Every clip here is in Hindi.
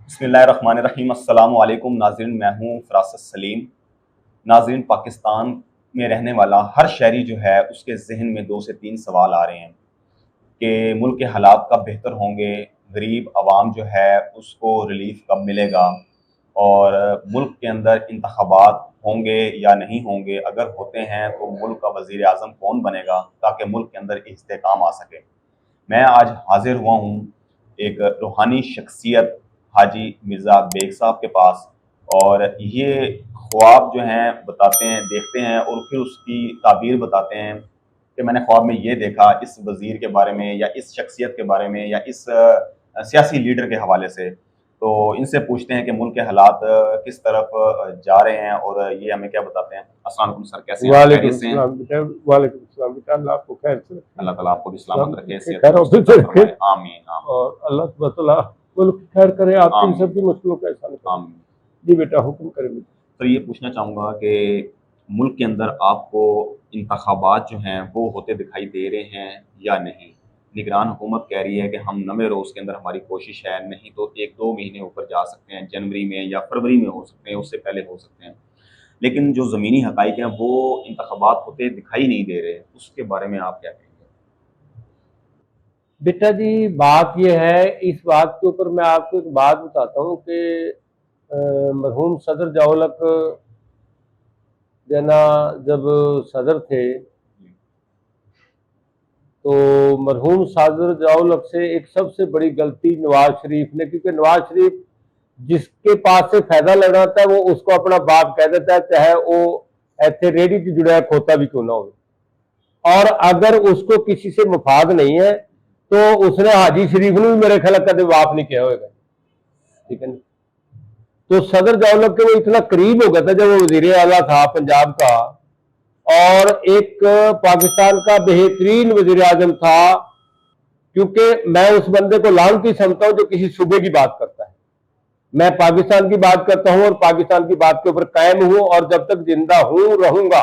बिस्मिल्लाहिर्रहमानिर्रहीम। अस्सलामु अलैकुम नाज़रीन, मैं हूँ फ़रासत सलीम। नाज़रीन, पाकिस्तान में रहने वाला हर शहरी जो है उसके ज़हन में 2 से 3 सवाल आ रहे हैं कि मुल्क के हालात कब बेहतर होंगे, गरीब आवाम जो है उसको रिलीफ़ कब मिलेगा और मुल्क के अंदर इंतख़ाबात होंगे या नहीं होंगे, अगर होते हैं तो मुल्क का वज़ीर आज़म कौन बनेगा ताकि मुल्क के अंदर इस्तेहकाम आ सके। मैं आज हाज़िर हुआ हूँ एक रूहानी शख्सियत हाजी मिर्ज़ा बेग साहब के पास, और ये ख्वाब जो हैं बताते हैं, देखते हैं और फिर उसकी ताबीर बताते हैं कि मैंने ख्वाब में ये देखा इस वज़ीर के बारे में या इस शख्सियत के बारे में या इस सियासी लीडर के हवाले से। तो इनसे पूछते हैं कि मुल्क के हालात किस तरफ जा रहे हैं और ये हमें क्या बताते हैं। अस्सलाम वालेकुम सर, कैसे हैं? वालेकुम सलाम बेटा, वालेकुम सलाम बेटा। अल्लाह आपको खैर से रखे, अल्लाह ताला आपको भी सलामत रखे, सेहत खैर तंदुरुस्ती ऑफिस अता रखे, फरमाए। आमीन आमीन और अल्लाह सुब्हान तआला मुल्क खैर करे, आपकी आमीन सबकी मुश्किलों का एहसान करे। आमीन। जी बेटा, हुक्म करें बेटा। तो ये पूछना चाहूँगा कि मुल्क के अंदर आपको इंतखाबात जो हैं वो होते दिखाई दे रहे हैं या नहीं? निगरान हुकूमत कह रही है कि हम 90 रोज़ के अंदर हमारी कोशिश है, नहीं तो 1-2 महीने ऊपर जा सकते हैं, जनवरी में या फरवरी में हो सकते हैं, उससे पहले हो सकते हैं। लेकिन जो ज़मीनी हक़ाइक़ हैं वो इंतखाबात होते दिखाई नहीं दे रहे, उसके बारे में आप क्या कहेंगे? बेटा जी, बात यह है, इस बात के ऊपर मैं आपको एक बात बताता हूँ कि मरहूम सदर जावलक जना जब सदर थे, तो मरहूम सदर जावलक से एक सबसे बड़ी गलती नवाज शरीफ ने, क्योंकि नवाज शरीफ जिसके पास से फायदा लेना होता है वो उसको अपना बाप कह देता है, चाहे वो ऐसे रेडी से जुड़ा खोता भी क्यों ना हो। और अगर उसको किसी से मुफाद नहीं है तो उसने हाजी शरीफ ने भी मेरे ख्याल कदे बाप नहीं किया होगा, ठीक है। तो सदर जावलक के वो इतना करीब हो गया था जब वो वजीर आला था पंजाब का, और एक पाकिस्तान का बेहतरीन वजीर आजम था, क्योंकि मैं उस बंदे को लानती समझता हूं जो किसी सूबे की बात करता है। मैं पाकिस्तान की बात करता हूं और पाकिस्तान की बात के ऊपर कायम हूं, और जब तक जिंदा हूं रहूंगा,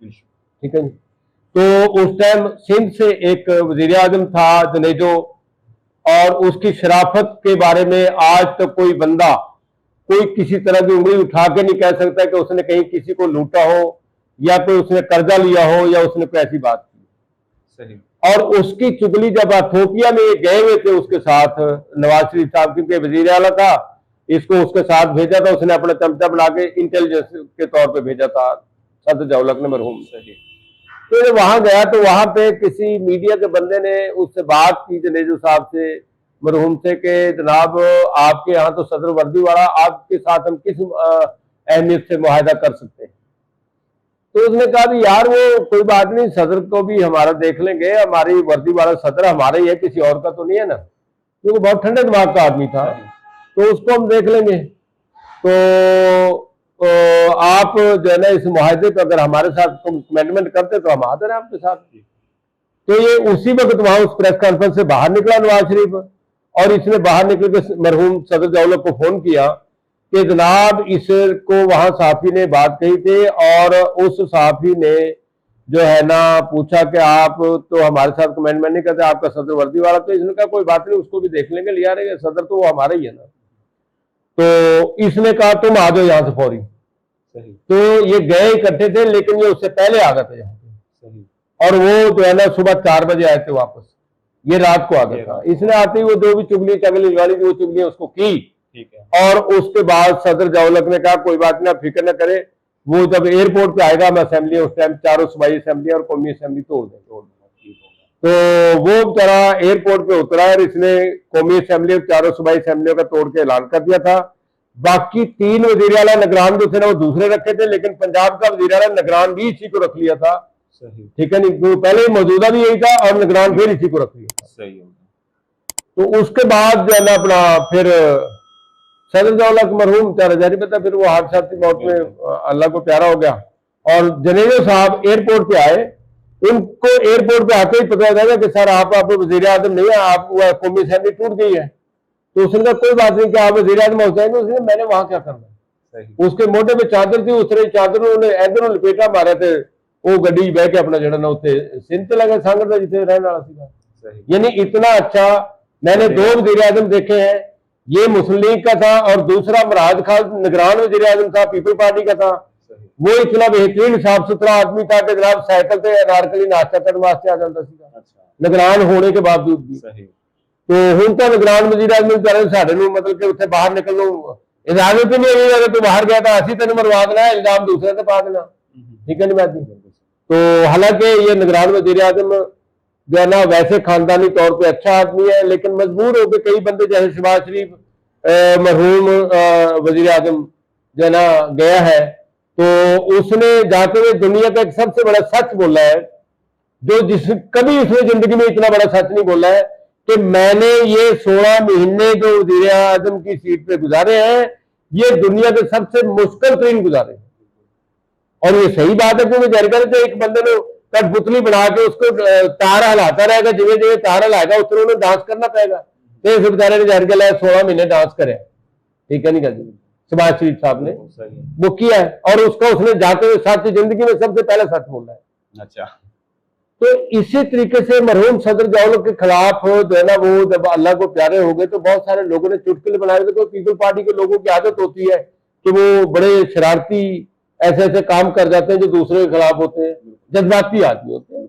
ठीक है। तो उस टाइम सिंध से एक वजीर आजम था जनेजो, और उसकी शराफत के बारे में आज तक कोई बंदा कोई किसी तरह की उंगली उठा के नहीं कह सकता कि उसने कहीं किसी को लूटा हो या कोई उसने कर्जा लिया हो या उसने कोई ऐसी बात की। सही। और उसकी चुगली जब अथोपिया में गए हुए थे उसके साथ नवाज शरीफ साहब, क्योंकि वजीर आला था, इसको उसके साथ भेजा था, उसने अपना चमचा बना के इंटेलिजेंस के तौर पे भेजा था सदर जावलक ने मरहूम। सही। तो जब वहां गया तो वहां पे किसी मीडिया के बंदे ने उससे बात की जनेजो साहब से, मरहूम से, कि जनाब आपके यहाँ तो सदर वर्दी वाला, आपके साथ हम किस अहमियत से मुआहदा कर सकते हैं। तो उसने कहा भी यार वो कोई बात नहीं, सदर को भी हमारा देख लेंगे, हमारी वर्दी वाला सदर हमारा ही है, किसी और का तो नहीं है ना, क्योंकि बहुत ठंडे दिमाग का आदमी था, तो उसको हम देख लेंगे। तो आप जो है ना इस मुआहदे पर अगर हमारे साथ कमिटमेंट करते तो हम हाजिर हैं आपके साथ। तो ये उसी वक्त वहां उस प्रेस कॉन्फ्रेंस से बाहर निकला नवाज शरीफ, और इसने बाहर निकल के मरहूम सदर जावलक को फोन किया कि जनाब इसको वहां साफी ने बात कही थी, और उस साफी ने जो है ना पूछा कि आप तो हमारे साथ कमेंटमेंट नहीं करते, आपका सदर वर्दी वाला। तो इसने कहा कोई बात नहीं, उसको भी देख लेंगे, लिया रहेंगे, सदर तो वो हमारा ही है ना। तो इसने कहा तुम आ जाओ यहाँ से फौरी। तो ये गए इकट्ठे थे, लेकिन ये उससे पहले आ गए थे यहाँ पे, और वो जो है ना सुबह 4 बजे आए थे वापस, ये रात को आ गया था। इसने आते ही वो जो भी चुगली चगली वाली जो चुगली उसको की, ठीक है। और उसके बाद सदर जावलक ने कहा कोई बात ना, फिक्र न करे, वो जब एयरपोर्ट पे आएगा मैं असेंबली उस टाइम चारों सूबाई असेंबली और कौमी असेंबली तोड़ देंगे। तो वो बेचारा एयरपोर्ट पे उतरा और इसने कौमी असेंबली और चारों सूबाई असेंबलियों का तोड़ के ऐलान कर दिया था। बाकी 3 वजीर आला निगरान जो थे ना वो दूसरे रखे थे, लेकिन पंजाब का वजीर आला निगरान भी इसी को रख लिया था, ठीक है। नहीं, पहले ही मौजूदा भी यही था और निगरान फिर इसी को रख लिया था। सही हो। तो उसके बाद जो है ना अपना फिर सदर जावलक मरहूम चारा जारी पता, फिर वो हादसा की मौत में अल्लाह को प्यारा हो गया। और जनेजो साहब एयरपोर्ट पे आए, उनको एयरपोर्ट पे आते ही पता लगा कि सर आप वजीर आजम नहीं है, आप कौमी असेंबली टूट गई है। तो उसने कहा कोई बात नहीं कि आप वजीर आजम हो जाएंगे। उसने मैंने वहां क्या करना, उसके मोटे पे चादर थी, उसने चादर उन्हें इधर लपेटा मारे थे, वो गड्डी बह के अपना जड़ा ना उत्ते सिंध लगे सांगड़ जिसे रहने वाला था। यानी इतना अच्छा मैंने 2 वजीर आजम देखे हैं, ये मुस्लिम लीग का था, और दूसरा मराज खान निगरान वजीर आजम था, पीपल पार्टी का था। वो इतना बेहतरीन साफ सुथरा आदमी था कि जनाब साइकिल से अनारकली नाश्ता करने वास्ते आ जाता था, निगरान होने के बावजूद भी। तो हूं तो निगरान वजीर आजम साढ़े मतलब कि उत्थे बाहर निकलने इजाजत ही नहीं हुई, अगर तू बाहर गया था असी तेन मरवा देना, इल्जाम दूसरे से पा देना। ठीक है नहीं बात जी। तो हालांकि ये निगरान वजीर आजम जो है ना वैसे खानदानी तौर पे अच्छा आदमी है, लेकिन मजबूर होकर कई बंदे जैसे शहबाज शरीफ मरहूम वजीर आजम जो है ना गया है, तो उसने जाते हुए दुनिया का एक सबसे बड़ा सच बोला है, जो कभी उसने जिंदगी में इतना बड़ा सच नहीं बोला है, कि मैंने ये 16 महीने जो वजीर आजम की सीट पे गुजारे हैं, ये दुनिया के सबसे मुश्किल तरीन गुजारे हैं। और ये सही बात है, क्योंकि जाहिर तो एक बंदे ने कठपुतली बना के उसको तार हिलाता रहेगा, जिवे जिवे तार हिलाएगा उस तरह उन्हें डांस करना पड़ेगा। तो इस बेचारे ने जाहिर गल 16 महीने डांस करे, ठीक है नहीं कर शहबाज शरीफ साहब ने वो किया है, और उसका उसने जाते हुए सच जिंदगी में सबसे पहले सच बोला है। अच्छा, तो इसी तरीके से मरहूम सदर जाओल के खिलाफ जो है ना, वो जब अल्लाह को प्यारे हो गए तो बहुत सारे लोगों ने चुटकुले बनाए थे। तो पीपल पार्टी के लोगों की आदत होती है कि वो बड़े शरारती ऐसे ऐसे काम कर जाते हैं जो दूसरे के खिलाफ होते हैं, जज्बाती आदमी होते हैं,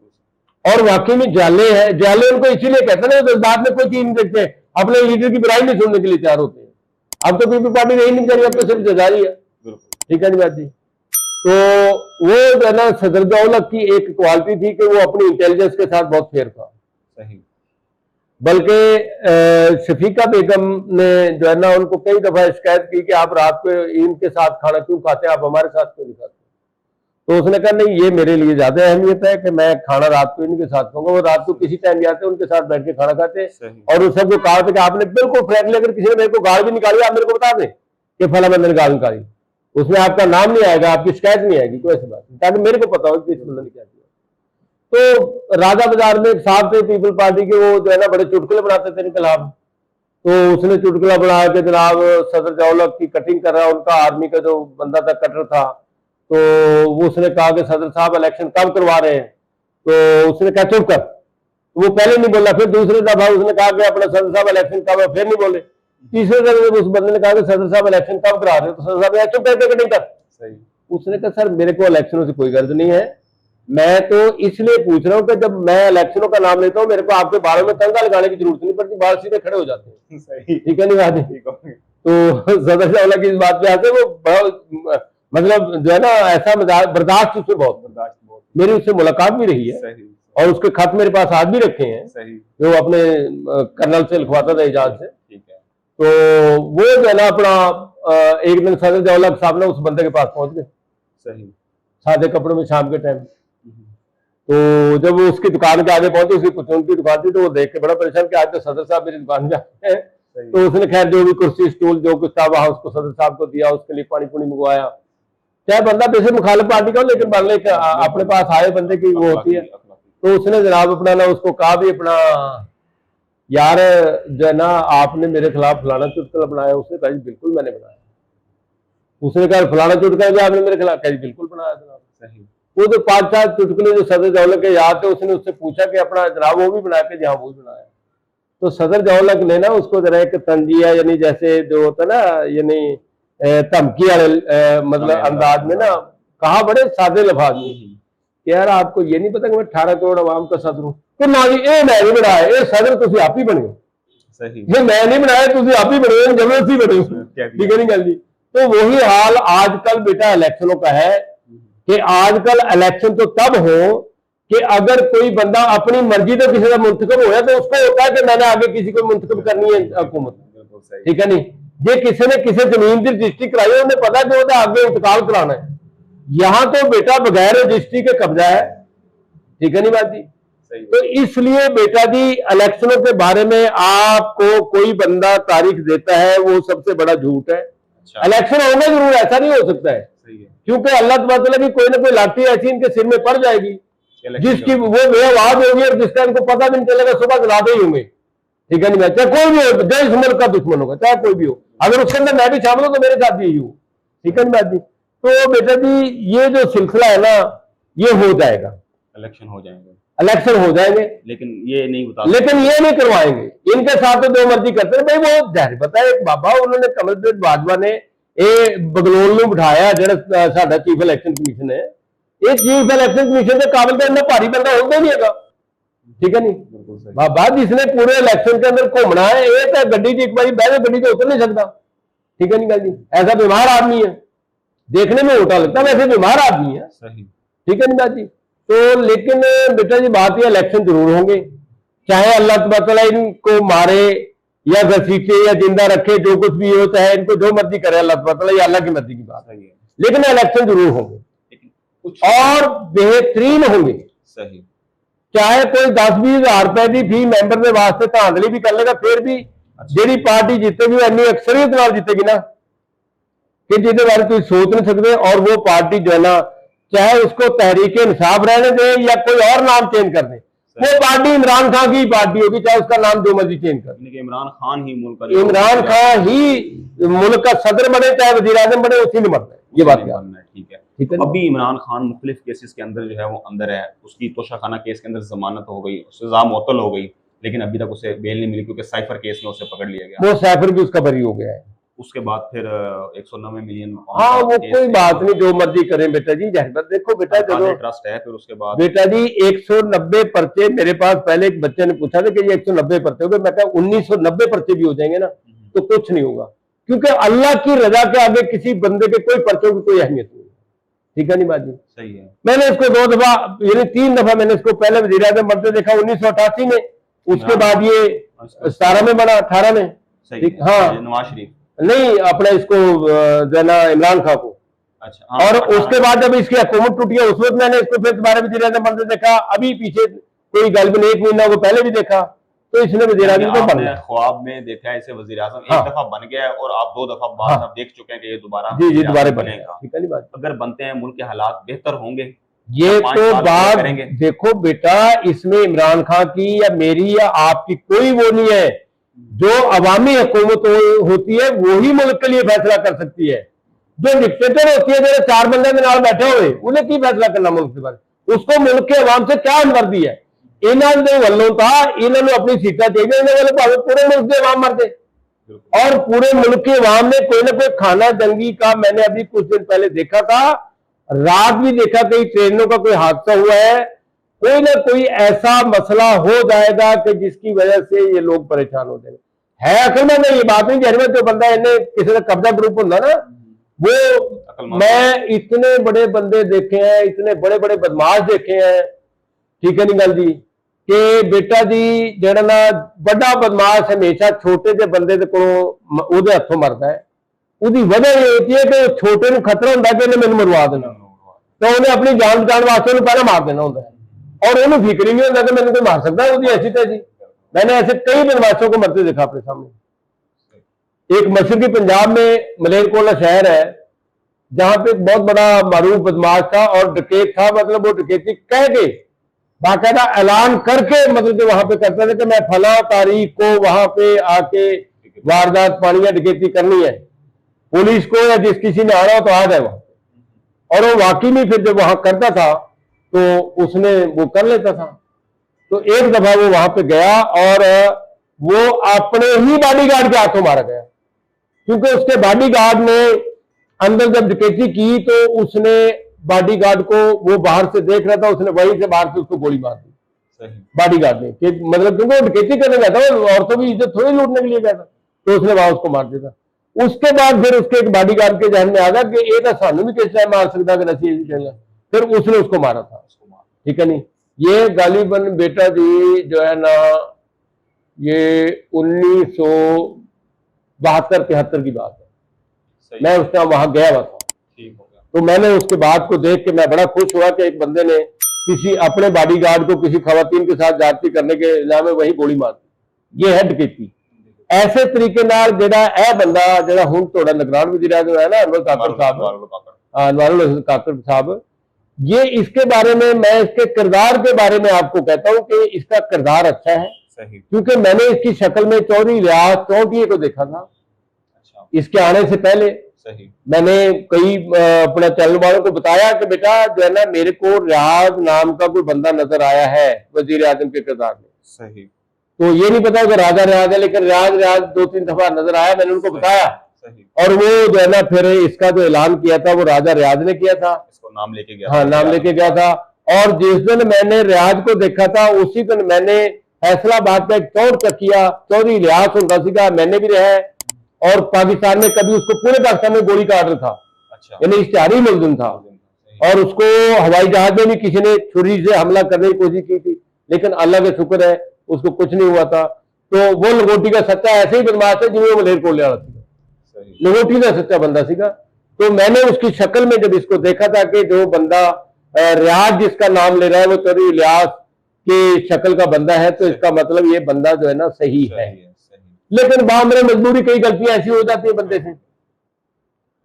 और वाकई में जाले हैं। जाले उनको इसीलिए कहते हैं, जज्बात में कोई चीज नहीं देखते, अपने लीडर की बुराई नहीं सुनने के लिए तैयार होते हैं। अब तो पीपल पार्टी रही नहीं करी, अब तो सिर्फ जजारी है। ठीक है नहीं बात जी। तो वो जो है ना सदर दौलत की एक क्वालिटी थी कि वो अपनी इंटेलिजेंस के साथ बहुत फेयर था। सही। बल्कि शफीका बेगम ने जो है ना उनको कई दफा शिकायत की कि आप रात को इनके साथ खाना क्यों खाते हैं, आप हमारे साथ क्यों नहीं खाते। तो उसने कहा नहीं, ये मेरे लिए ज्यादा अहमियत है कि मैं खाना रात को इनके साथ खाऊंगा। वो रात को किसी टाइम जाते उनके साथ बैठ के खाना खाते, और उन सबको कहा था कि आपने बिल्कुल फ्रैंकली, अगर किसी ने मेरे को गाल भी निकाली आप मेरे को बता दें कि फला बंदे ने गाल निकाली, उसमें आपका नाम नहीं आएगा, आपकी शिकायत नहीं आएगी, कोई ऐसी बात नहीं, ताकि मेरे को पता हो कि इस बंदे ने क्या किया। तो राजा बाजार में एक साहब थे पीपल पार्टी के, वो जो है ना बड़े चुटकुले बनाते थे इनके खिलाफ। तो उसने चुटकुला बनाया कि जनाब सदर दौलत की कटिंग कर रहा है उनका आर्मी का जो बंदा था, कटर था। तो उसने कहा कि सदर साहब इलेक्शन कब करवा रहे हैं, तो उसने कहा चुप कर। वो पहले नहीं बोला, फिर दूसरे दफा उसने कहा कि अपना सदर साहब इलेक्शन कब है, फिर नहीं बोले। तीसरे दफे उस बंदे ने कहा कि सदर साहब इलेक्शन कब करा रहे हो, तो सदर साहब ने चुप करके कटिंग कर। सही। उसने कहा सर मेरे को इलेक्शनों से कोई गर्ज नहीं है, मैं तो इसलिए पूछ रहा हूँ कि जब मैं इलेक्शनों का नाम लेता हूँ मेरे को आपके बालों में तंगा लगाने की जरूरत नहीं पड़ती, बाल सीधे खड़े हो जाते हैं। ठीक है नहीं बात। तो सदर साहब की इस बात पे आते वो मतलब जो है ना ऐसा बर्दाश्त उससे बहुत मेरी उससे मुलाकात भी रही है, और उसके खत मेरे पास आज भी रखे हैं, जो अपने कर्नल से लिखवाता था एजाज से। तो वो जो है ना अपना एक दिन सदर दौलत साहब ने उस बंदे के पास पहुंच गए, सही, सादे कपड़ों में शाम के टाइम। तो जब वो उसकी दुकान के आगे पहुंचे, उसकी कुछ उनकी दुकान थी, तो वो देख के बड़ा परेशान कि आज तो सदर साहब मेरी दुकान पे आए हैं। तो उसने खैर जो भी कुर्सी स्टूल जो कुछ था वहां उसको सदर साहब को दिया, उसके लिए पानी पुनी मंगवाया। चाहे बंदा वैसे मुखालिफ पार्टी का हो, लेकिन मान लें अपने पास आए बंदे की वो होती है। तो उसने जनाब अपना ना उसको कहा भी अपना यार जो है ना आपने मेरे खिलाफ फलाना चुटकुला बनाया। उसने कहा बिल्कुल मैंने बनाया। उसने कहा फलाना चुटकुला भी आपने मेरे खिलाफ, कहा बिल्कुल बनाया जनाब। सही। वो जो 5-4 चुटकुले जो सदर दौलत के याद थे, उसने उससे पूछा कि अपना जनाब वो भी बनाया कि जहाँ वो भी बनाया। तो सदर दौलत ने ना उसको जरा एक तंजिया यानी जैसे जो होता ना यानी धमकी वाले मतलब अंदाज में ना कहा, बड़े सादे लफाज में कि यार आपको ये नहीं पता कि मैं 18 करोड़ आवाम का सदर हूँ। तो ना जी ये मैं नहीं बनाया, ये सदर तुम आप ही बने हो। सही। ये मैं नहीं बनाया, तुम आप ही बने हो, जबरदस्ती बने हो। ठीक है नहीं गल जी। तो वही हाल आजकल बेटा इलेक्शनों का है कि आजकल इलेक्शन तो तब हो कि अगर कोई बंदा अपनी मर्जी से किसी का मुंतखब होया तो उसको होता है कि मैंने आगे किसी को मुंतखब करनी है हुकूमत। ठीक है नहीं, जे किसी ने किसी जमीन की रजिस्ट्री कराई है, उन्हें पता कि आगे इंतकाल कराना है। यहां तो बेटा बगैर रजिस्ट्री के कब्जा है। ठीक है नहीं बात जी। तो इसलिए बेटा जी इलेक्शनों के बारे में आपको कोई बंदा तारीख देता है वो सबसे बड़ा झूठ है। इलेक्शन होंगे जरूर, ऐसा नहीं हो सकता है, क्योंकि अल्लाह तबादला की कोई ना कोई लाठी ऐसी इनके सिर में पड़ जाएगी जिसकी वो बेआवाज होगी, और जिसका इनको पता भी नहीं चलेगा सुबह जलाते ही होंगे। ठीक है नहीं, चाहे कोई भी हो, जो इस मुल्क का दुश्मन होगा, चाहे कोई भी हो, अगर उसके अंदर मैं भी शामिल हूं तो मेरे साथ भी यही हो। ठीक है नहीं बात जी। तो बेटा जी ये जो सिलसिला है ना ये हो जाएगा, इलेक्शन हो जाएंगे। इलेक्शन हो जाएंगे, लेकिन ये नहीं बता लेकिन ये नहीं करवाएंगे। इनके साथ तो जो मर्जी करते हैं भाई। वो जाहिर पता है बाबा, उन्होंने कमलप्रीत बाजवा ने ये बगलोल ਨੂੰ ਬਿਠਾਇਆ ਜਿਹੜਾ ਸਾਡਾ चीफ इलेक्शन कमीशन है। ये चीफ इलेक्शन कमीशन के काबिल का इतना भारी बंदा होता ही नहीं है, ठीक है नहीं बाबा, जिसने पूरे इलेक्शन के अंदर घूमना है, ये तो गड्डी च एक बारी बह के गड्डी से उतर नहीं सकता, ठीक है नहीं गल जी। ऐसा बीमार आदमी है, देखने में मोटा लगता है, वैसे बीमार आदमी है, ठीक है नहीं बात जी। तो लेकिन बेटा जी बात यह इलेक्शन जरूर होंगे, चाहे अल्लाह तबाला इनको मारे या घसीटे या जिंदा रखे, जो कुछ भी हो, चाहे इनको जो मर्जी करे अल्लाह तबाला, या अल्लाह की मर्जी की बात है, लेकिन इलेक्शन जरूर होंगे और बेहतरीन होंगे। सही, चाहे कोई 10-20 हज़ार रुपए की फी मैंबर के वास्ते धांधली भी कर लेगा, फिर भी जी पार्टी जीतेगी वो इन्नी अक्सरियत नाल जीतेगी ना कि जिसके बारे तुम सोच नहीं सकते। और वो पार्टी जो है ना, चाहे उसको तहरीक इंसाफ रहने दे या कोई और नाम चेंज कर दे, वो पार्टी इमरान खान की पार्टी होगी, चाहे उसका नाम जो मर्जी चेंज कर दे। इमरान खान ही मुल्क का सदर बने, चाहे वजीर आजम बने, उसी ने मरना है, ये बात है, ठीक है। अभी इमरान खान मुख्तलिफ केसेस के अंदर जो है वो अंदर है, उसकी तोशाखाना केस के अंदर जमानत हो गई, सजा मुअत्तल हो गई, लेकिन अभी तक उसे बेल नहीं मिली क्योंकि साइफर केस में उसे पकड़ लिया गया। वो साइफर भी उसका बरी हो गया है। उसके बाद फिर 190 मिलियन, हाँ वो कोई बात नहीं, जो मर्जी करें बेटा जी। देखो बेटा, जब ट्रस्ट है, फिर उसके बाद बेटा जी 190 पर्चे, मेरे पास पहले एक बच्चे ने पूछा था कि ये 190 पर्चे हो गए, मैं कहा 1990 पर्चे भी हो जाएंगे ना तो कुछ नहीं होगा, क्योंकि अल्लाह की रजा के आगे किसी बंदे के कोई पर्चों की कोई अहमियत नहीं, ठीक है नहीं बात जी। सही है। मैंने इसको 2 दफा यानी 3 दफा मैंने इसको पहले वज़ीर आज़म बनते देखा 1988 में, उसके बाद ये 17 में बना, 18 में। हाँ नवाज शरीफ नहीं, अपना इसको जो है ना इमरान खान को। अच्छा। और उसके बाद जब इसकी हुकूमत टूटी है, उस वक्त मैंने इसको फिर दोबारा वज़ीर आज़म बनते देखा, अभी पीछे कोई गालिबन 1 महीना को पहले भी देखा, तो इसने वज़ीर आज़म को बनना ख्वाब में देखा है इसे वज़ीर आज़म, एक दफा बन गया है और आप 2 दफा बाद आप देख चुके हैं कि ये दोबारा जी दोबारा बनेगा, ठीक है नहीं बात। अगर बनते हैं मुल्क के हालात बेहतर होंगे, ये तो बात देखो बेटा, इसमें इमरान खान की या मेरी या आपकी कोई वो नहीं है। जो अवामी हुकूमत होती है वही मुल्क के लिए फैसला कर सकती है। जो डिक्टेटर होती है, जो 4 बंदे के नाल बैठे हुए, उन्हें की फैसला करना मुल्क के बारे, उसको मुल्क के अवाम से क्या हमदर्दी है। इन्होंने वालों था, इन्होंने अपनी सीटा चाहिए, इन्होंने भावे पूरे मुल्क के अवाम मर दे, और पूरे मुल्क के अवाम ने कोई ना कोई खाना जंगी का, मैंने अभी कुछ दिन पहले देखा था, रात भी देखा, कई ट्रेनों का कोई हादसा हुआ है, कोई ना कोई ऐसा मसला हो जाएगा कि जिसकी वजह से ये लोग परेशान हो जाएंगे। है असल में ये बात नहीं, जहर में जो बंदा इन्हें किसी का कब्जा ग्रुप होता ना, वो मैं इतने बड़े बंदे देखे हैं, इतने बड़े बड़े बदमाश देखे हैं, ठीक है नहीं गल जी, कि बेटा जी जड़ा ना बड़ा बदमाश हमेशा छोटे जे बंदे को हथों मरता है। उसकी वजह ये होती है कि छोटे को खतरा होता है कि इन्हें मैंने मरवा देना, तो उन्हें अपनी जान बचाने वास्ते उन्हें पहले मार देना होता है, और उन्हें फिक्र ही नहीं होता कि मैंने कोई मार सकता है। उसकी ऐसी तैसी मैंने ऐसे कई बदमाशों को मरते देखा अपने सामने। एक मशरकी पंजाब में मलेरकोटला शहर है, जहां पे एक बहुत बड़ा मारूफ बदमाश था और डकैत था, मतलब वो डकैती कह के बाकायदा ऐलान करके मतलब कि वहां पे करता था कि मैं फला तारीख को वहां पे आके वारदात पानिया डकैती करनी है, पुलिस को या जिस किसी ने आना हो तो आ जाए वहां। और वो वाकई में फिर जब वहां करता था तो उसने वो कर लेता था। तो एक दफा वो वहां पे गया और वो अपने ही बॉडीगार्ड के हाथों मारा गया, क्योंकि उसके बॉडीगार्ड ने अंदर जब डकैती की तो उसने बॉडीगार्ड को, वो बाहर से देख रहा था, उसने वहीं से बाहर से उसको गोली मार दी बॉडीगार्ड ने, कि मतलब क्योंकि वो डकैती करने गया था, औरतों की इज्जत थोड़ी लूटने के लिए गया था, तो उसने वहां उसको मार दिया। उसके बाद फिर उसके एक बॉडीगार्ड के जहन में आ गया कि ये तो सानू भी किस टाइम मार सकता है, फिर उसने उसको मारा था, ठीक है नहीं। ये गालिबन बेटा जी जो है ना, ये 1972-73 की बात है, मैं उस टाइम वहां गया हुआ था। तो मैंने उसके बाद को देख के मैं बड़ा खुश हुआ कि एक बंदे ने किसी अपने बॉडीगार्ड को किसी खवातीन के साथ जाती करने के इल्जाम में वही गोली मार दी। ये है डकैती। ऐसे तरीके नाल जेड़ा ए बंदा जेड़ा हुण थोड़ा निगरान वज़ीर आज़म है ना, अनवर काकड़ साहब, अनवर काकड़ साहब, ये इसके बारे में मैं इसके किरदार के बारे में आपको कहता हूं कि इसका किरदार अच्छा है, क्योंकि मैंने इसकी शक्ल में चौधरी रियाज चौंटिया को देखा था इसके आने से पहले, सही। मैंने कई अपने चैनल वालों को बताया कि बेटा जो है ना, मेरे को रियाज नाम का कोई बंदा नजर आया है वजीर आजम के किरदार में। सही। तो ये नहीं पता कि राजा रियाज है, लेकिन रियाज रियाज 2-3 दफा नजर आया, मैंने उनको बताया। सही। और वो जो है ना, फिर इसका जो ऐलान किया था वो राजा रियाज ने किया था, इसको नाम लेके गया हाँ, नाम लेके गया था। और जिस दिन मैंने रियाज को देखा था उसी दिन मैंने फैसलाबाद का एक चौर चकिया चौधरी इलियास हुंदा सीगा, मैंने भी रहा है, और पाकिस्तान में कभी उसको पूरे पाकिस्तान में गोली काट रहा था, अच्छा। यानी इश्तिहारी मुलजिम था। सही। और उसको हवाई जहाज में भी किसी ने छुरी से हमला करने की कोशिश की थी, लेकिन अल्लाह का शुक्र है उसको कुछ नहीं हुआ था। तो वो लंगोटी का सच्चा ऐसे ही बदमाश है जिन्हें वो मलेरकोटले वाला था, लंगोटी का सच्चा बंदा सीगा। तो मैंने उसकी शक्ल में जब इसको देखा था कि जो बंदा रियाज जिसका नाम ले रहा है वो चौधरी इलियास की शक्ल का बंदा है, तो इसका मतलब ये बंदा जो है ना सही है। लेकिन बामरे मजबूरी कई गलतियां ऐसी हो जाती है बंदे से।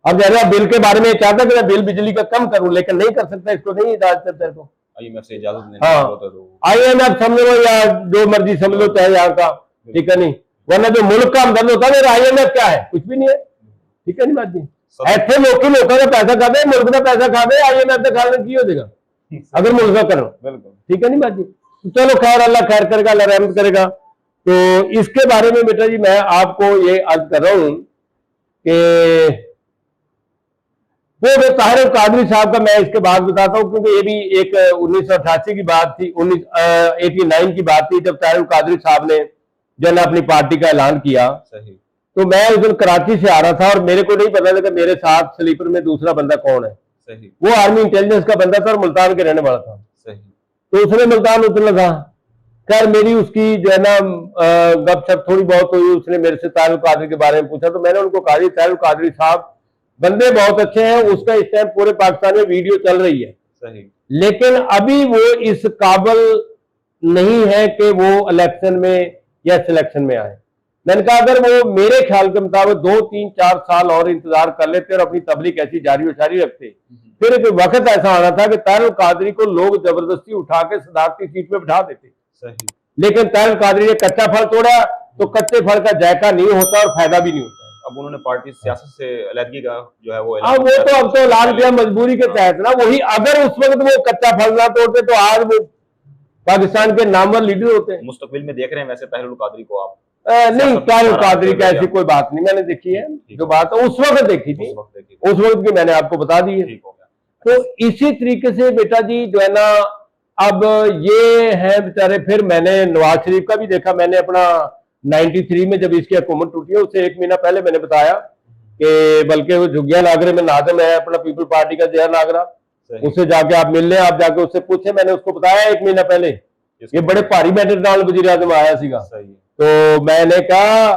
अब जैसा बिल के बारे में चाहता कि मैं बिल बिजली का कम करूं, लेकिन नहीं कर सकता, इसको नहीं इजाजत है तेरे को, IMF से इजाजत लेनी हाँ, होता तो IMF समझ लो या जो मर्जी समझ लो चाहे यहाँ का, ठीक है नहीं, वरना जो मुल्क का हमदर्द होता है IMF क्या है, कुछ भी नहीं है, ठीक है नहीं बात जी। ऐसे लोग लोगों का पैसा खा दे, मुल्क का पैसा खा दे, IMF का खाने की हो जाएगा अगर मुल्क का करो, ठीक है नहीं बात जी। तो चलो खैर, अल्लाह खैर करेगा, अल्लाह रहमत करेगा। तो इसके बारे में बेटा जी मैं आपको ये अर्ज कर रहा हूं कि वो ताहिर कादरी साहब का मैं इसके बाद बताता हूं, क्योंकि ये भी एक 1988 की बात थी, 1989 की बात थी, जब ताहिर कादरी साहब ने जो है ना अपनी पार्टी का ऐलान किया। सही। तो मैं उस दिन कराची से आ रहा था और मेरे को नहीं पता था कि मेरे साथ स्लीपर में दूसरा बंदा कौन है। सही। वो आर्मी इंटेलिजेंस का बंदा था और मुल्तान के रहने वाला था। सही। तो उसने मुल्तान उतर लगा, खैर मेरी उसकी जो है ना गपशप थोड़ी बहुत हुई। उसने मेरे से ताहिर कादरी के बारे में पूछा, तो मैंने उनको कहा ताहिर कादरी साहब बंदे बहुत अच्छे हैं, उसका इस टाइम पूरे पाकिस्तान में वीडियो चल रही है, सही, लेकिन अभी वो इस काबिल नहीं है कि वो इलेक्शन में या सिलेक्शन में आए। मैंने कहा अगर वो मेरे ख्याल के मुताबिक 2-3-4 साल और इंतजार कर लेते और अपनी तबलीग ऐसी जारी वसारी रखते, फिर एक वक्त ऐसा आना था कि ताहिर कादरी को लोग जबरदस्ती उठा के सदारती सीट पे बिठा देते। सही। लेकिन ताहिर कादरी ने कच्चा फल तोड़ा, तो कच्चे फल का जायका नहीं होता और फायदा भी नहीं होता। अब उन्होंने पार्टी सियासत से अलहदगी का जो है वो अब तो ऐलान किया मजबूरी के तहत ना, वही अगर उस वक्त वो कच्चा फल ना तोड़ते तो आज वो पाकिस्तान के नामवर लीडर होते हैं। मुस्तकबिल में देख रहे हैं वैसे ताहिर कादरी को आप? नहीं, ताहिर कादरी का ऐसी कोई बात नहीं मैंने देखी है, जो बात उस वक्त देखी थी उस वक्त की मैंने आपको बता दी है। तो इसी तरीके से बेटा जी जो है ना, अब ये है बेचारे, फिर मैंने नवाज शरीफ का भी देखा। मैंने अपना 93 में जब इसकी हुकूमत टूटी है उससे 1 महीना पहले मैंने बताया कि बल्कि वो झुग्गिया नागरे में नाजम है अपना पीपल पार्टी का जया नागरा, उससे जाके आप मिल लें, आप जाके उससे पूछे। मैंने उसको बताया 1 महीना पहले, ये बड़े भारी मैटर नाल वजीर आजम आया सीगा। तो मैंने कहा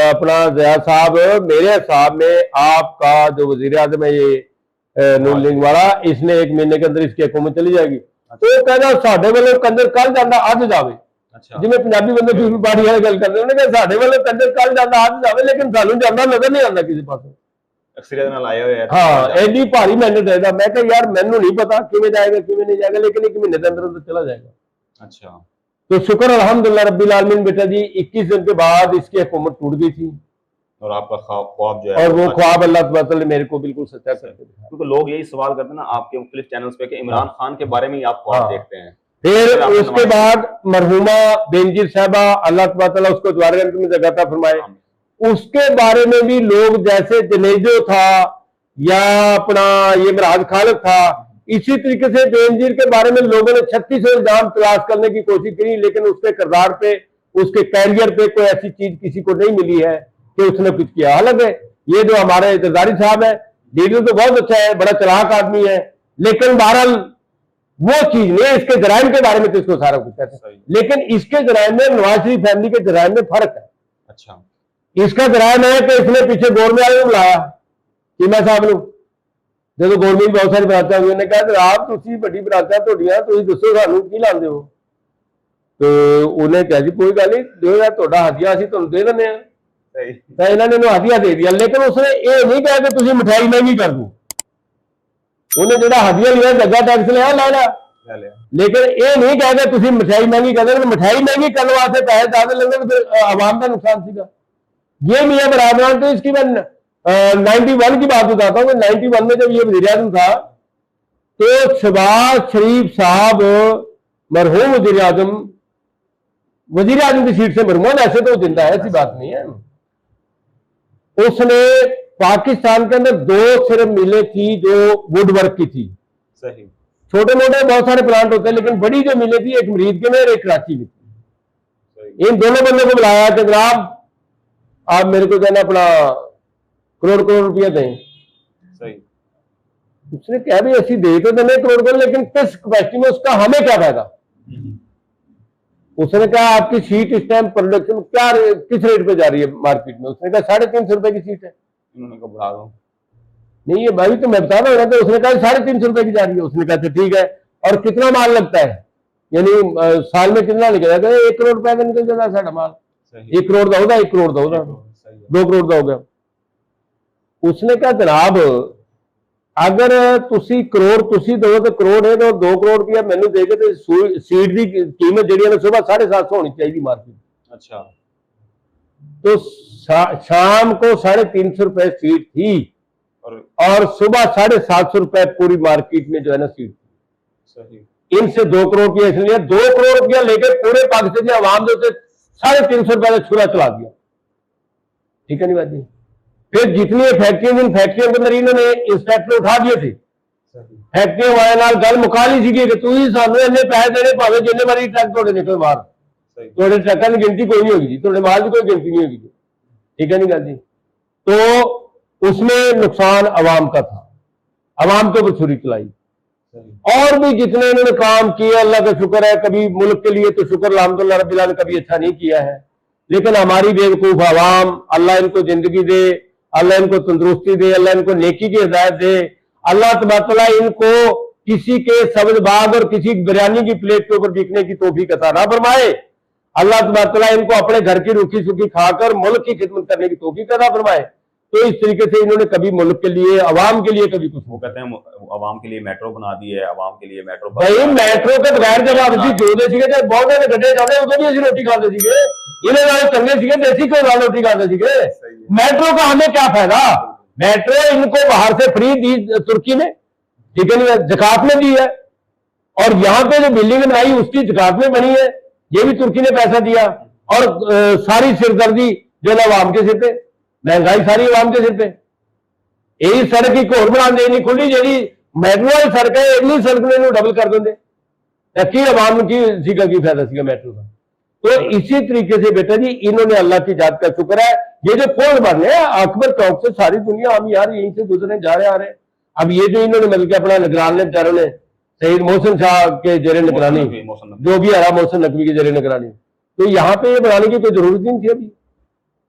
अपना जया साहब, मेरे हिसाब में आपका जो वजीर आजम है ये नून लीग वाला, इसने 1 महीने के अंदर इसकी हुकूमत चली जाएगी। तो कहना साढ़े वालों कंजर कल जाता अज जावे, जिन्हें पंजाबी बंदे पीपल पार्टी वाले गल करते हैं, साढ़े वालों कंजर कल जाता अज जावे, लेकिन सानू जाना नजर नहीं आता किसी पास। हाँ, एडी भारी मैंडेट है। मैं कहा यार मैनू नहीं पता किवें जाएगा किवें नहीं जाएगा, लेकिन 1 महीने के अंदर चला जाएगा। अच्छा, तो शुक्र अल्हम्दुलिल्लाह रब्बिल आलमीन बेटा जी, 21 दिन के बाद इसकी हुकूमत टूट गई थी और आपका ख्वाब जो है, और वो ख्वाब अल्लाह तआला ने मेरे को बिल्कुल सच्चा कर दिया। क्योंकि लोग यही सवाल करते हैं ना आपके मुख्तलिफ चैनल्स पे कि इमरान खान के बारे में आप ख्वाब देखते हैं। फिर उसके बाद मरहुमा बेनजीर साहबा, अल्लाह तआला उसको द्वारे में जगह अता फरमाए, उसके बारे में भी लोग जैसे जनेजो था या अपना ये मिराज खालिद था, इसी तरीके से बेनजीर के बारे में लोगों ने 36 इल्जाम तलाश करने की कोशिश की, लेकिन उसके किरदार पे, उसके कैरियर पे कोई ऐसी चीज किसी को नहीं मिली है कि उसने कुछ किया। हालांकि ये जो हमारे जरदारी साहब है, लीडर तो बहुत अच्छा है, बड़ा चालाक आदमी है, लेकिन बहरहाल वो चीज नहीं, इसके जराइम के बारे में तो इसको सारा कुछ कहते हैं, लेकिन इसके जराइम में नवाज शरीफ फैमिली के जराइम में फर्क है। अच्छा, इसका जराइम है कि इसने पीछे गौरमेंट वाले को बुलाया चीमा साहब ने, जो गौरमेंट बहुत सारी बरातें हुई, उन्होंने कहा आप तुसी बड़ी बरातें तुहाडियां, तुसीं दसो सानू की लांदे हो। तो उन्हें कहा जी कोई गल नहीं, जो यार तुहाडा हदिया असीं तुहानूं दे दिंदे हां। तो इन्होंने हदिया दे दिया, लेकिन उसने ये नहीं कहा कि तुसीं मिठाई महंगी कर दो। उन्हें जो हदिया लिया जग्गा टैक्स लिया ला लिया, लेकिन ये नहीं कहा कि तुसीं मिठाई महंगी कर दो। मिठाई महंगी करने वास्ते पैसे ज्यादा लेंगे तो फिर आवाम का नुकसान सीगा। ये मियां बरादरान तो इसकी 91 की बात बताता हूँ। 91 में जब ये वज़ीर आज़म था तो शहबाज शरीफ साहब मरहूम वज़ीर आज़म की सीट से मरहूम, ऐसे तो जिंदा है, ऐसी बात नहीं है। उसने पाकिस्तान के अंदर 2 सिर्फ मिलें थी जो वुड वर्क की थी। सही। छोटे मोटे बहुत सारे प्लांट होते हैं, लेकिन बड़ी जो मिलें थी एक मरीज के में और एक कराची में थी। इन दोनों बंदों को बुलाया कि जनाब आप मेरे को देना अपना करोड़ रुपया दें। सही। उसने कहा भी ऐसी दे तो देने करोड़, लेकिन किस कैपेसिटी में, उसका हमें क्या फायदा। उसने कहा आपकी सीट इस टाइम प्रोडक्शन क्या किस रेट पे जा रही है मार्केट में। उसने कहा 350 रुपए की सीट है। उन्होंने कहा बढ़ा दो। नहीं ये भाई तो मैं बता रहा हूँ। तो उसने कहा 350 रुपए की जा रही है। उसने कहा ठीक है, और कितना माल लगता है, यानी साल में कितना निकल जाता है? 1 करोड़ रुपए का निकल जाता है साढ़ा माल। 1 करोड़ का होगा, 1 करोड़ का होगा, 2 करोड़ का होगा। उसने कहा जनाब अगर तुसी करोड़ तुसी दो तो करोड़ है, तो 2 करोड़ रुपया मैनू देके तो सीट की कीमत जी सुबह 750 होनी चाहिए मार्केट। अच्छा। तो शाम को 350 रुपए सीट थी और सुबह 750 रुपए पूरी मार्केट में जो है ना सीट थी। सही। इनसे 2 करोड़ रुपया इसलिए 2 करोड़ रुपया लेकर पूरे पाकिस्तानी आवाम जो 350 रुपए का छुरा चला दिया। ठीक है नहीं बात जी। फिर जितनी फैक्ट्रियों के अंदर इन्होंने इंस्पेक्टर उठा दिए थे, फैक्ट्रियों वाले नाल गल मुका ली सी कि तू ही सानू इन्ने पैसे देने भावे जिन्ने बारी ट्रक तोड़े निकल बाहर, थोड़े ट्रकों की गिनती कोई नहीं होगी जी, थोड़े माल की कोई गिनती नहीं होगी जी। ठीक है नहीं गल जी। तो उसमें नुकसान अवाम का था, अवाम के ऊपर छुरी चलाई। और भी जितने इन्होंने काम किए अल्लाह का शुक्र है, कभी मुल्क के लिए तो शुक्र अल्हम्दुलिल्लाह रब्बिल आलमीन कभी अच्छा नहीं किया है, लेकिन हमारी बेवकूफ अवाम, अल्लाह इनको जिंदगी दे, अल्लाह इनको तंदुरुस्ती दे, अल्लाह इनको नेकी की हिदायत दे, अल्लाह तबारक तआला इनको किसी के सब्ज बाग और किसी बिरयानी की प्लेट के ऊपर बिकने की तौफीक अता ना फरमाए। अल्लाह तबारक तआला इनको अपने घर की रूखी सूखी खाकर मुल्क की खिदमत करने की तौफीक अता फरमाए। तो इस तरीके से इन्होंने कभी मुल्क के लिए, अवाम के लिए कभी कुछ, वो कहते हैं अवाम के लिए मेट्रो बना दी है, अवाम के लिए मेट्रो। भाई मेट्रो के बगैर जब आप जी जोड़े थे जब बहुत सारे गड्ढे जाते उधर भी ऐसी रोटी खाते थे, इन्हें वाले चंगे थे देसी कोई वाल रोटी खाते थे। मेट्रो का हमें क्या फायदा? मेट्रो इनको बाहर से फ्री दी तुर्की ने, ठीक है नहीं, जकात में दी है, और यहाँ पे जो बिल्डिंग बनाई उसकी जकात में बनी है, ये भी तुर्की ने पैसा दिया। और सारी सिरदर्दी जो है अवाम के सिर पे, महंगाई सारी अवाम के सिर पे। यही सड़क की घोर बना देनी खुली जी मेट्रो वाली सड़क है, इतनी सड़क ने डबल कर देंगे, की अवाम की सीगा की फायदा सीगा मेट्रो का। तो इसी तरीके से बेटा जी इन्होंने अल्लाह की जात का शुक्र है, ये जो पुल बन रहे हैं अकबर चौक से सारी दुनिया हम यार यहीं से गुजरने जा रहे आ रहे हैं। अब ये जो इन्होंने मिलकर अपना निगरान ने बेचारों ने शहीद मोहसिन शाह के जेरे निगरानी, जो भी हरा मोहसिन नकवी के जेरे निगरानी, तो यहाँ पे ये बनाने की कोई जरूरत नहीं थी अभी।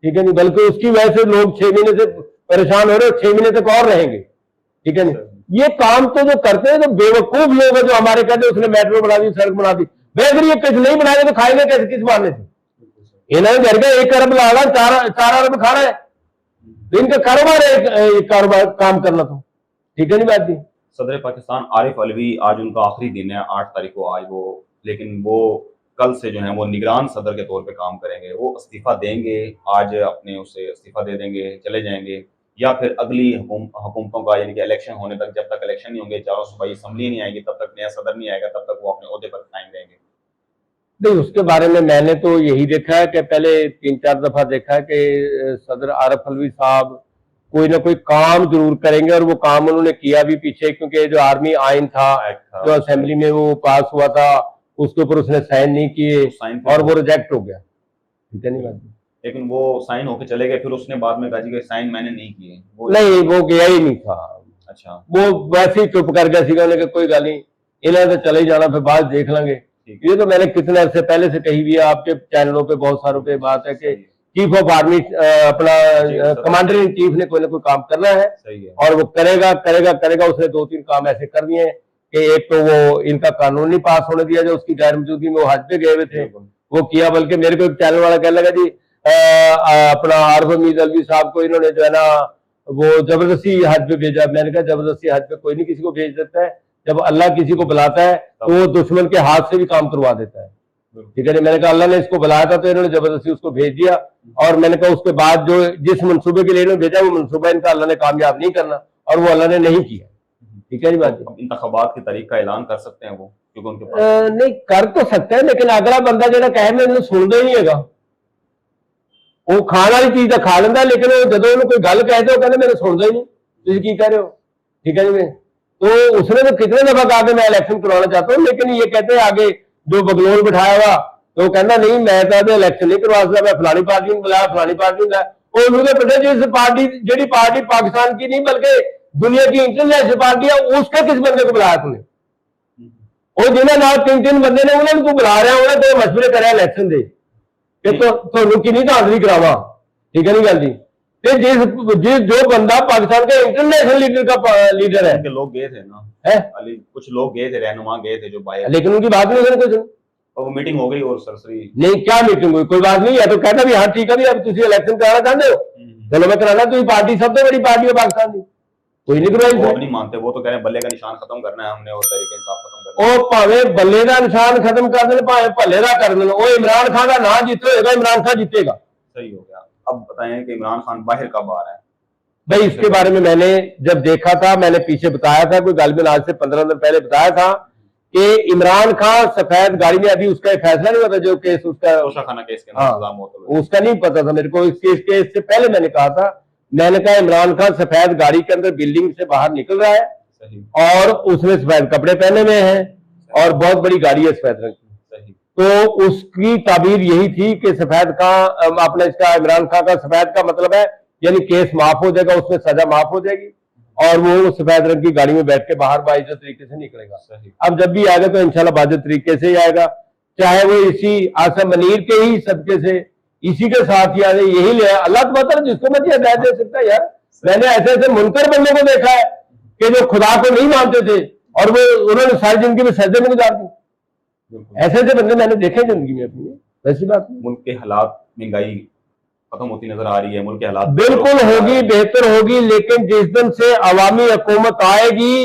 ठीक है नहीं, बल्कि उसकी वजह से लोग 6 महीने से परेशान हो रहे, 6 महीने तक और रहेंगे। ठीक है नहीं, ये काम तो जो करते हैं तो बेवकूफ लोग हैं जो हमारे कहते हैं उसने मेट्रो बना दी, सड़क बना दी। भाई अगर ये कुछ नहीं बनाए तो खाएंगे कैसे, किस मारने से? इन्होंने घर का 1 अरब लाना, 4 अरब खा रहा है, तो इनका कारोबार है कारोबार काम करना। तो ठीक है नहीं बात जी। सदर पाकिस्तान आरिफ अलवी आज उनका आखिरी दिन है, 8 तारीख को आज वो, लेकिन वो कल से जो है वो निगरान सदर के तौर पे काम करेंगे। वो इस्तीफा देंगे, आज अपने उसे इस्तीफा दे देंगे, चले जाएंगे, या फिर अगली हुकूमतों का यानी कि इलेक्शन होने तक, जब तक इलेक्शन नहीं होंगे, चारों सूबाई असम्बली नहीं आएगी, तब तक नया सदर नहीं आएगा, तब तक वो अपने ओहदे पर कायम रहेंगे। नहीं, उसके बारे में मैंने तो यही देखा है कि पहले 3-4 दफा देखा है कि सदर आरिफ अलवी साहब कोई ना कोई काम जरूर करेंगे, और वो काम उन्होंने किया भी पीछे, क्योंकि जो आर्मी आइन था जो असेंबली में वो पास हुआ था उसके ऊपर उसने साइन नहीं किए और वो रिजेक्ट हो गया। ठीक है नहीं बात, लेकिन वो साइन होके चले गए, फिर उसने बाद में कहा जी कि साइन मैंने नहीं किए, नहीं वो गया ही नहीं था। अच्छा, वो वैसे ही चुप कर गया सीगा, उन्होंने कोई गल नहीं, इन्हें तो चले ही जाना, फिर बाद देख लेंगे। ये तो मैंने कितने अरसे पहले से कही हुई है, आपके चैनलों पे बहुत सारों पे बात है कि चीफ ऑफ आर्मी अपना कमांडर इन चीफ ने कोई ना कोई काम करना है, और वो करेगा करेगा करेगा। उसने 2-3 काम ऐसे कर दिए हैं कि एक तो वो इनका कानून नहीं पास होने दिया जो उसकी गैर मौजूदगी में वो हज पे गए हुए थे, वो किया। बल्कि मेरे को एक चैनल वाला कहने लगा जी अपना आरिफ हमीद अलवी साहब को इन्होंने जो है ना वो जबरदस्ती हज पे भेजा। मैंने कहा जबरदस्ती हज पे कोई नहीं किसी को भेज देता है, जब अल्लाह किसी को बुलाता है तो वो दुश्मन के हाथ से भी काम करवा देता है। ठीक है, मैंने कहा अल्लाह ने इसको बुलाया था तो इन्होंने जबरदस्ती उसको भेज दिया, और मैंने कहा उसके बाद जो जिस मंसूबे के लिए इन्होंने भेजा वो मंसूबा इनका अल्लाह ने कामयाब नहीं करना, और वो अल्लाह ने नहीं किया। ठीक है जी बात। इंतखाबात की तारीख का ऐलान कर सकते हैं वो, क्योंकि उनके पास नहीं कर तो सकते हैं, लेकिन अगला बंदा जो कहे मैं सुनता ही नहीं है, वो खाने वाली चीज तो खा लेंदा, लेकिन जो कोई गल कह दो कहते मैंने सुनता ही नहीं, तुम की कह रहे हो। ठीक है जी। तो उसने तो कितने दफा कहा कि मैं इलेक्शन करवाना चाहता हूँ, लेकिन ये कहते हैं आगे जो बगलोल बिठाया हुआ तो कहना नहीं मैं तो इलेक्शन नहीं करवा सकता, मैं फलानी पार्टी में बुलाया, फलानी पार्टी में बुलाया। पता जिस पार्टी जी पार्टी पाकिस्तान की नहीं बल्कि दुनिया की इंटरनेशनल पार्टी है, उसके किस बंदे को बुलाया तूने? और जिन्हें ना 3-3 बंदे ने उन्होंने तू बुला रहा उन्हें तो मशवरे करे इलेक्शन दे कि तो की नहीं धांधली करावा। ठीक है नहीं गल जी। जिस जो बंदा पाकिस्तान का इंटरनेशनल लीडर का लीडर है, लोग गए थे ना है कुछ लोग गए थे, रहनुमा गए थे जो बाहर, लेकिन उनकी बात नहीं कुछ, और वो मीटिंग हो गई और सरसरी नहीं। क्या मीटिंग हुई? कोई बात नहीं है तो कहता भी हाँ ठीक है भी अब तुम इलेक्शन कराना चाहते हो, चलो मैं कराना। तुम पार्टी सबसे बड़ी पार्टी है पाकिस्तान की, कोई नहीं करवाई। वो नहीं मानते, वो तो कह रहे हैं बल्ले का निशान खत्म करना है हमने और तरीके इंसाफ खत्म करना है। ਉਹ ਭਾਵੇਂ ਬੱਲੇ ਦਾ ਨਿਸ਼ਾਨ ਖਤਮ ਕਰ ਦੇਣ ਭਾਵੇਂ ਭੱਲੇ ਦਾ कर दें, वो इमरान खान का ना जीते होगा, इमरान खान जीतेगा। सही हो गया। अब बताएं कि इमरान खान बाहर कब आ रहा है? भाई इसके बारे में मैंने जब देखा था, मैंने पीछे बताया था, कोई गालिबन आज से 15 दिन पहले बताया था कि इमरान खान सफेद गाड़ी में, अभी उसका फैसला नहीं हुआ था जो केस उसका तोशाखाना केस के इंतजाम होता है, उसका नहीं पता था मेरे को। इस केस से पहले मैंने कहा था, मैंने कहा इमरान खान सफेद गाड़ी के अंदर बिल्डिंग से बाहर निकल रहा है और उसमें सफेद कपड़े पहने हुए हैं और बहुत बड़ी गाड़ी है सफेद रंग की। तो उसकी ताबीर यही थी कि सफेद का अपना इसका इमरान खान का सफेद का मतलब है यानी केस माफ हो जाएगा, उसमें सजा माफ हो जाएगी और वो सफेद रंग की गाड़ी में बैठ के बाहर बाइज्जत तरीके से निकलेगा। अब जब भी आएगा तो इंशाल्लाह बाइज्जत तरीके से ही आएगा, चाहे वो इसी आसम मनीर के ही सबके से इसी के साथ ही आने यही ले। अल्लाह तो बता जिसको मर्जी हिदायत दे सकता है यार। मैंने ऐसे ऐसे मुनकर बंदों को देखा है कि जो खुदा को नहीं मानते थे और वो उन्होंने सारी जिंदगी में सजदे में गुजार दी। ऐसे ऐसे बंदे मैंने देखे जिंदगी में अपनी। वैसी बात मुल्क के हालात, महंगाई खत्म होती नजर आ रही है, मुल्क के हालात बिल्कुल होगी, बेहतर होगी, लेकिन जिस दिन से अवामी हुकूमत आएगी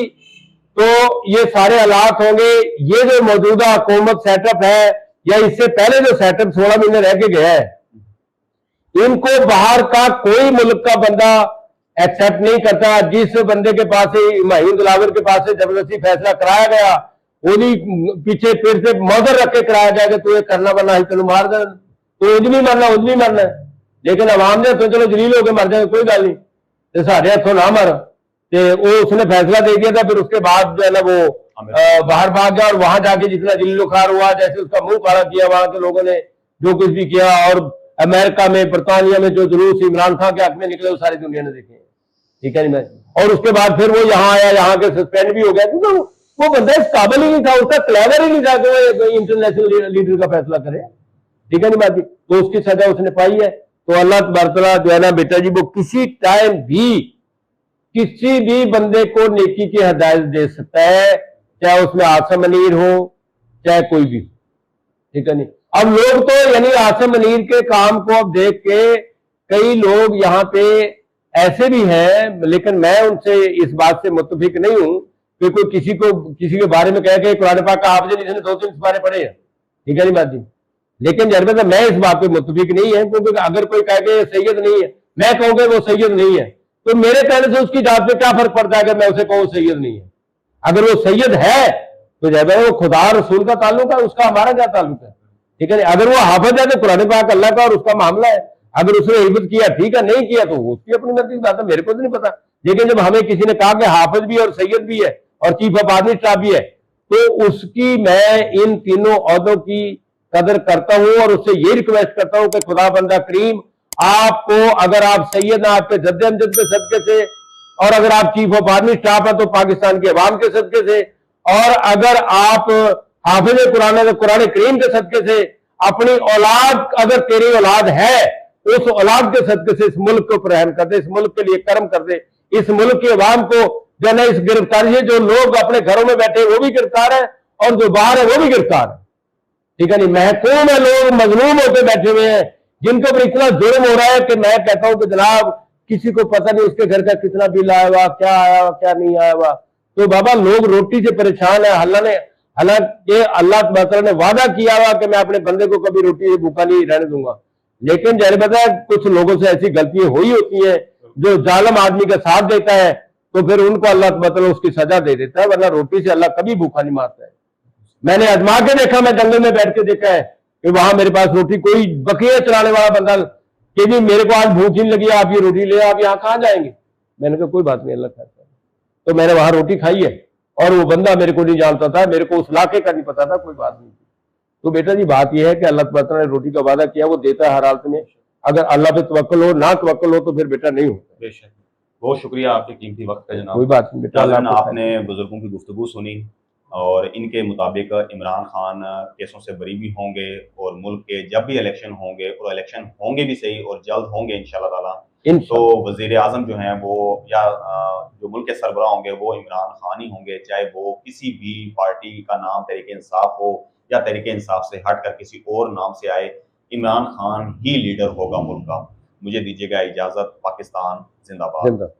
तो ये सारे हालात होंगे। ये जो मौजूदा हुकूमत सेटअप है या इससे पहले जो सेटअप 16 महीने रह के गया है, इनको बाहर का कोई मुल्क का बंदा एक्सेप्ट नहीं करता। जिस बंदे के पास से हुमायूं दिलावर के पास से जबरदस्ती फैसला कराया गया, उन्हीं पीछे फिर से मौजर रख के कराया गया कि तू ये करना बनना ही तेन मार दे, तो उजनी मरना उजनी मरना है। लेकिन अवाम ने तो चलो जलील होकर मर जाए कोई गल नहीं, तो साढ़े हथों ना मर। वो उसने फैसला दे दिया था, फिर उसके बाद जो है ना वो बाहर भाग गया और वहां जाके जितना जलीलो खार हुआ, जैसे उसका मुंह काला किया वहां के लोगों ने जो कुछ भी किया, और अमेरिका में बरतानिया में जो जुलूस इमरान खान के हक में निकले वो सारी दुनिया ने देखे। ठीक है मैं, और उसके बाद फिर वो यहाँ आया, यहाँ के सस्पेंड भी हो गया क्योंकि वो बंदा इस काबिल ही नहीं था, उसका क्लेवर ही नहीं था कि वो इंटरनेशनल लीडर का फैसला करे। ठीक है नहीं बात, तो उसकी सजा उसने पाई है। तो अल्लाह तबारक तआला जो है ना बेटा जी, वो किसी टाइम भी किसी भी बंदे को नेकी की हिदायत दे सकता है, चाहे उसमें आसम मनीर हो चाहे कोई भी। ठीक है नहीं, अब लोग तो यानी आसम मनीर के काम को अब देख के कई लोग यहाँ पे ऐसे भी हैं, लेकिन मैं उनसे इस बात से मुत्तफिक नहीं हूं कि कोई किसी के बारे में कह के कुरान पाक का हाफिज जिसने 2-3 सिपारे पढ़े हैं। ठीक है नहीं बात जी, लेकिन जब मैं इस बात पे मुत्तफिक नहीं है, क्योंकि अगर कोई कह के सैयद नहीं है, मैं कहूँगा वो सैयद नहीं है, तो मेरे कहने से उसकी जात पे क्या फर्क पड़ता है कि मैं उसे कहूँ सैयद नहीं है। अगर वो सैयद है तो जब वो खुदा रसूल का ताल्लुक है, उसका हमारा क्या ताल्लुक है। ठीक है, अगर वो हाफिज है तो कुरान पाक अल्लाह का और उसका मामला है। अगर उसने हिफ्ज़ किया ठीक है, नहीं किया तो उसकी अपनी मर्जी की बात है, मेरे को तो नहीं पता। लेकिन जब हमें किसी ने कहा कि हाफिज भी और सैयद भी है और चीफ ऑफ आर्मी स्टाफ भी है, तो उसकी मैं इन तीनों ओहदों की कदर करता हूं और उससे ये रिक्वेस्ट करता हूं कि खुदा बंदा करीम आपको, अगर आप सैयद आपके जद्दे अमजद के सदके से, और अगर आप चीफ ऑफ आर्मी स्टाफ है तो पाकिस्तान के अवाम के सदके से, और अगर आप हाफिज कुरान करीम के सदके से, अपनी औलाद अगर तेरी औलाद है उस औलाद के सदके से इस मुल्क को रहम कर दे, इस मुल्क के लिए कर्म कर दे, इस मुल्क के अवाम को जो है इस गिरफ्तारी से, जो लोग अपने घरों में बैठे वो भी गिरफ्तार है और जो बाहर है वो भी गिरफ्तार है। ठीक है नहीं, महकूम है, लोग मजलूम होकर बैठे हुए हैं जिनके ऊपर इतना जुर्म हो रहा है कि मैं कहता हूं कि जनाब किसी को पता नहीं उसके घर का कितना बिल आया हुआ, क्या आया हुआ क्या नहीं आया हुआ। तो बाबा लोग रोटी से परेशान है। हालांकि अल्लाह तबारक ने वादा किया हुआ कि मैं अपने बंदे को कभी रोटी से भूखा नहीं रहने दूंगा, लेकिन जैसे पता है कुछ लोगों से ऐसी गलतियां हुई होती हैं, जो जालिम आदमी का साथ देता है तो फिर उनको अल्लाह मतलब उसकी सजा दे देता है, वरना रोटी से अल्लाह कभी भूखा नहीं मारता है। मैंने आजमा के देखा, मैं जंगल में बैठ के देखा है कि वहां मेरे पास रोटी, कोई बकरियां चलाने वाला बंदा कि जी मेरे को आज भूख नहीं लगी, आप ये रोटी ले, आप यहाँ कहाँ जाएंगे? मैंने कहा कोई बात नहीं, अल्लाह खाता है। तो मैंने वहां रोटी खाई है, और वो बंदा मेरे को नहीं जानता था, मेरे को उस इलाके का नहीं पता था, कोई बात नहीं। तो बेटा जी बात यह है कि अल्लाह तआला ने रोटी का वादा किया, वो देता है हर हालत में। अगर अल्लाह पे तवक्कुल हो, ना तवक्कुल हो तो फिर बेटा नहीं होता। बेशक, बहुत शुक्रिया आपके कीमती वक्त का जनाब। कोई बात नहीं बेटा, नाज़रीन, आपने बुजुर्गों की गुफ्तगू सुनी और इनके मुताबिक इमरान खान केसों से बरी भी होंगे और मुल्क के जब भी इलेक्शन होंगे, और इलेक्शन होंगे भी सही और जल्द होंगे इंशाल्लाह ताला, तो वज़ीर आज़म जो हैं वो या जो मुल्क के सरबराह होंगे वो इमरान खान ही होंगे, चाहे वो किसी भी पार्टी का नाम तहरीक इंसाफ हो या तहरीक इंसाफ से हट कर किसी और नाम से आए, इमरान खान ही लीडर होगा मुल्क का। मुझे दीजिएगा इजाज़त। पाकिस्तान जिंदाबाद।